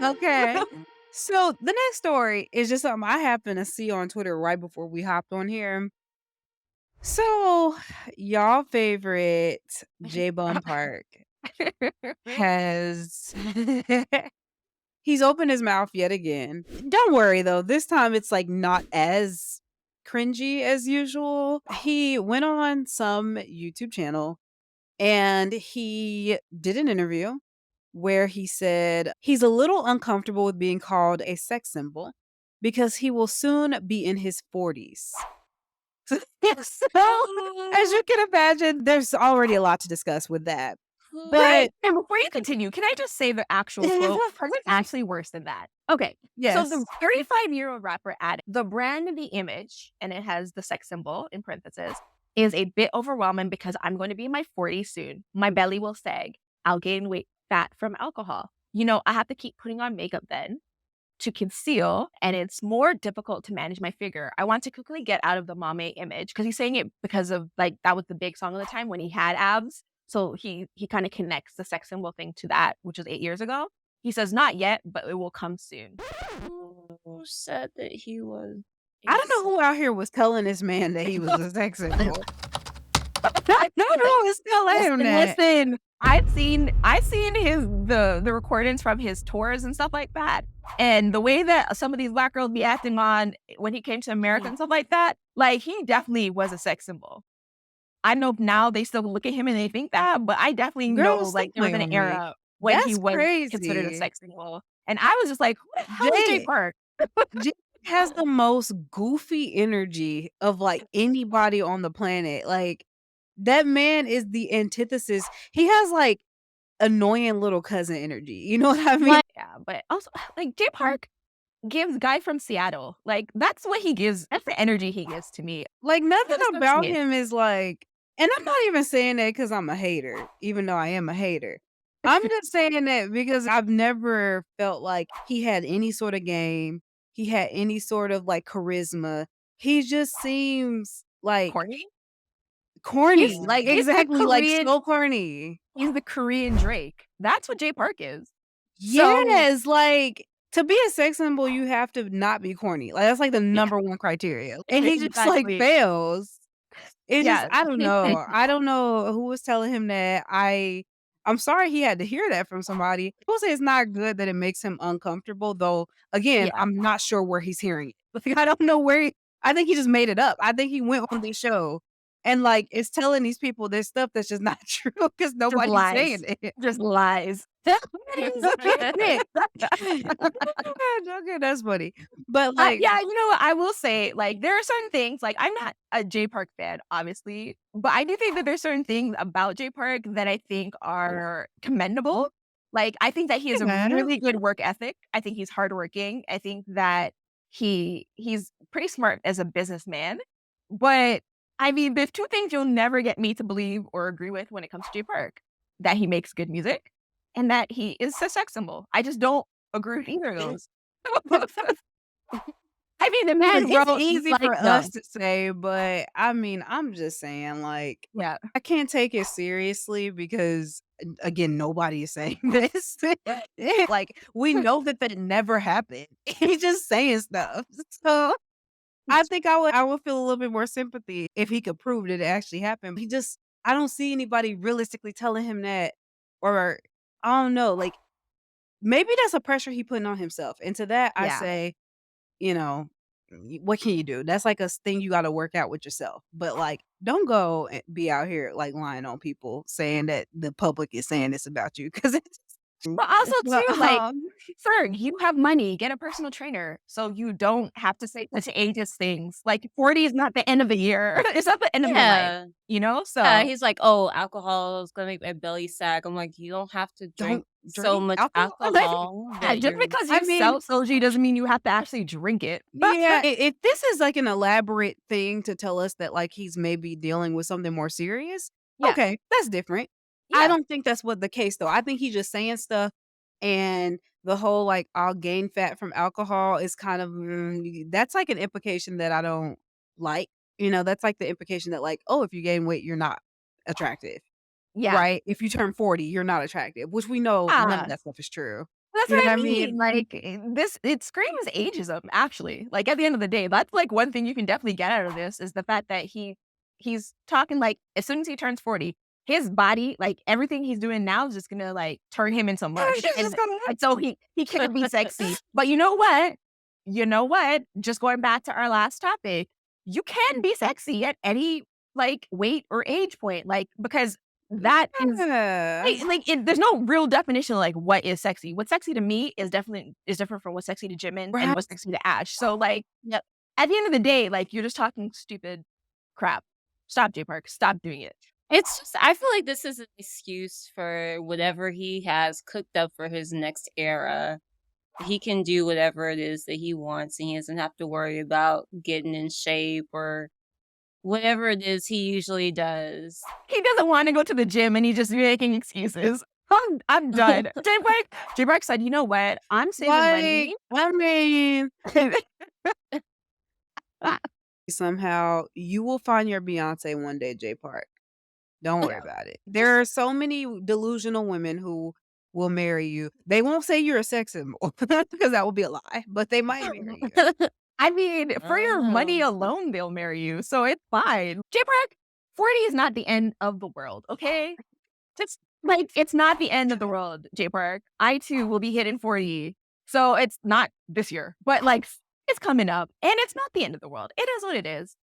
Okay. So the next story is just something I happened to see on Twitter right before we hopped on here. So y'all favorite JayPark has he's opened his mouth yet again. Don't worry though, this time it's like not as cringy as usual. He went on some YouTube channel and he did an interview where he said he's a little uncomfortable with being called a sex symbol because he will soon be in his 40s. So, as you can imagine, there's already a lot to discuss with that. But And before you continue, can I just say the actual quote? It's actually worse than that. Okay. So yes. the 35-year-old rapper added, the brand and the image, and it has the sex symbol in parentheses, is a bit overwhelming because I'm going to be in my 40s soon. My belly will sag. I'll gain weight fat from alcohol. I have to keep putting on makeup then to conceal, and it's more difficult to manage my figure. I want to quickly get out of the mame image because he's saying it because of that was the big song of the time when he had abs. So he kind of connects the sex symbol thing to that, which was 8 years ago. He says not yet, but it will come soon. Who said that he was? I don't know who out here was telling this man that he was a sex symbol. No one was telling him that. Listen, I've seen the recordings from his tours and stuff like that. And the way that some of these black girls be acting on when he came to America and stuff like that, he definitely was a sex symbol. I know now they still look at him and they think that, but I definitely Girl, know stop there was playing an with me. era when he That's was considered a crazy. sex symbol. And I was just like, who the hell is Jay JayPark? Jay has the most goofy energy of anybody on the planet. That man is the antithesis. He has annoying little cousin energy. You know what I mean? Yeah, but also JayPark gives guy from Seattle. That's what he gives. That's the energy he gives to me. Nothing Just about me. him is and I'm not even saying that because I'm a hater, even though I am a hater. I'm just saying that because I've never felt like he had any sort of game. He had any sort of charisma. He just seems Corny. corny. He's the Exactly, Korean. so corny. He's the Korean Drake. That's what JayPark is. So Yes, to be a sex symbol, you have to not be corny. That's the yeah, number one criteria. And he just exactly. fails. It just Yeah. I don't know. I don't know who was telling him that. I'm sorry he had to hear that from somebody. People say it's not good that it makes him uncomfortable, though, again, Yeah. I'm not sure where he's hearing it. I don't know where I think he just made it up. I think he went on this show and, is telling these people this stuff that's just not true because Just nobody's saying lies. it. Just lies. Okay, that's funny. But, Yeah, you know what? I will say, there are certain things, I'm not a JayPark fan, obviously, but I do think that there's certain things about JayPark that I think are commendable. I think that he has a yeah. really good work ethic. I think he's hardworking. I think that he's pretty smart as a businessman. But I mean, there's two things you'll never get me to believe or agree with when it comes to JayPark: that he makes good music and that he is a sex symbol. I just don't agree with either of those. I mean, the man It's wrote easy for us them. to say, but I mean, I'm just saying, Yeah. I can't take it seriously because, again, nobody is saying this. We know that never happened. He's just saying stuff. So I think I would feel a little bit more sympathy if he could prove that it actually happened. I don't see anybody realistically telling him that, or I don't know, maybe that's a pressure he putting on himself. And to that, I Yeah. say, you know, what can you do? That's a thing you gotta work out with yourself. But, don't go and be out here, lying on people saying that the public is saying this about you because it's But also too, um, sir, you have money, get a personal trainer so you don't have to say such ageist things. 40 is not the end of the year. It's not the end of your life, Yeah. Yeah, Yeah, he's like, "Oh, alcohol is gonna make my belly sag." I'm like, "You don't have to drink don't so drink much alcohol. alcohol Yeah, that just you're." because I you mean, sell soju doesn't mean you have to actually drink it. yeah, if this is an elaborate thing to tell us that he's maybe dealing with something more serious, Yeah. okay, that's different. I Yeah. don't think that's what the case though. I think he's just saying stuff and the whole I'll gain fat from alcohol is kind of that's an implication that I don't like. That's the implication that oh, if you gain weight, you're not attractive. Yeah. Right? If you turn 40, you're not attractive, which we know none of Yeah. that stuff is true. That's You know what what I I mean. mean? Like it screams ageism, actually. Like at the end of the day, that's like one thing you can definitely get out of this is the fact that he's talking like as soon as he turns 40, his body, like everything he's doing now is just gonna like turn him into mush. It's just gonna And so he can't be sexy. But you know what? You know what? Just going back to our last topic, you can be sexy at any like weight or age point. Like because that is yeah. there's no real definition of, like, what is sexy. What's sexy to me is different from what's sexy to Jimin and Right. what's sexy to Ash. So, like, Yep. at the end of the day, like, you're just talking stupid crap. Stop, JayPark. Stop doing it. It's just I feel like this is an excuse for whatever he has cooked up for his next era. He can do whatever it is that he wants, and he doesn't have to worry about getting in shape or whatever it is he usually does. He doesn't wanna go to the gym, and he's just making excuses. I'm done. JayPark said, "You know what? I'm saving Like, money." I mean, somehow you will find your Beyonce one day, J Park. Don't worry about it. There are so many delusional women who will marry you. They won't say you're a sex symbol because that would be a lie, but they might marry you. I mean, I for don't your money know. alone, they'll marry you, so it's fine. JayPark, 40 is not the end of the world, okay? Just like, it's not the end of the world, JayPark. I too will be hitting 40, so it's not this year, but, like, it's coming up, and it's not the end of the world. It is what it is.